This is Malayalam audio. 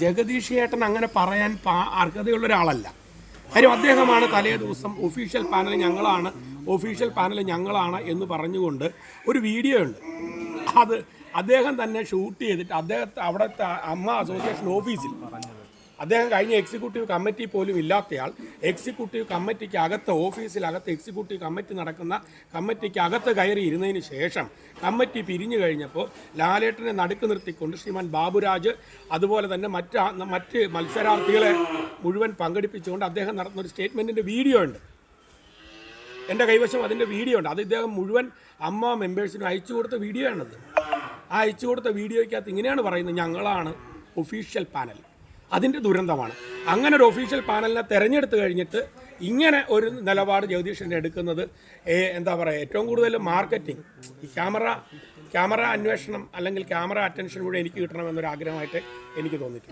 ജഗദീഷ് ചേട്ടൻ അങ്ങനെ പറയാൻ അർഹതയുള്ള ഒരാളല്ല. കാര്യം അദ്ദേഹമാണ് തലേ ദിവസം ഒഫീഷ്യൽ പാനൽ ഞങ്ങളാണ് എന്ന് പറഞ്ഞുകൊണ്ട് ഒരു വീഡിയോ ഉണ്ട്. അത് അദ്ദേഹം തന്നെ ഷൂട്ട് ചെയ്തിട്ട് അവിടുത്തെ അമ്മ അസോസിയേഷൻ ഓഫീസിൽ അദ്ദേഹം കഴിഞ്ഞ എക്സിക്യൂട്ടീവ് കമ്മിറ്റി പോലും ഇല്ലാത്തയാൾ എക്സിക്യൂട്ടീവ് കമ്മിറ്റിക്ക് അകത്ത് ഓഫീസിലകത്ത് എക്സിക്യൂട്ടീവ് കമ്മിറ്റി നടക്കുന്ന കമ്മിറ്റിക്ക് അകത്ത് കയറി ഇരുന്നതിന് ശേഷം കമ്മിറ്റി പിരിഞ്ഞു കഴിഞ്ഞപ്പോൾ ലാലേട്ടനെ നടുക്ക് നിർത്തിക്കൊണ്ട് ശ്രീമാൻ ബാബുരാജ് അതുപോലെ തന്നെ മറ്റ് മത്സരാർത്ഥികളെ മുഴുവൻ പങ്കെടുപ്പിച്ചുകൊണ്ട് അദ്ദേഹം നടത്തുന്ന ഒരു സ്റ്റേറ്റ്മെൻറ്റിൻ്റെ വീഡിയോ ഉണ്ട്. എൻ്റെ കൈവശം അതിൻ്റെ വീഡിയോ ഉണ്ട്. അത് ഇദ്ദേഹം മുഴുവൻ അമ്മ മെമ്പേഴ്സിനും അയച്ചു കൊടുത്ത വീഡിയോ ആണത്. ആ അയച്ചു കൊടുത്ത വീഡിയോയ്ക്കകത്ത് ഇങ്ങനെയാണ് പറയുന്നത്, ഞങ്ങളാണ് ഒഫീഷ്യൽ പാനൽ. അതിൻ്റെ ദുരന്തമാണ്. അങ്ങനെ ഒരു ഒഫീഷ്യൽ പാനലിനെ തിരഞ്ഞെടുത്ത് കഴിഞ്ഞിട്ട് ഇങ്ങനെ ഒരു നിലപാട് ജഗദീഷിൻ്റെ എടുക്കുന്നത് എന്താ പറയുക, ഏറ്റവും കൂടുതൽ മാർക്കറ്റിംഗ്, ഈ ക്യാമറ അന്വേഷണം അല്ലെങ്കിൽ ക്യാമറ അറ്റൻഷൻ കൂടെ എനിക്ക് കിട്ടണമെന്നൊരു ആഗ്രഹമായിട്ട് എനിക്ക് തോന്നിയിട്ടുണ്ട്.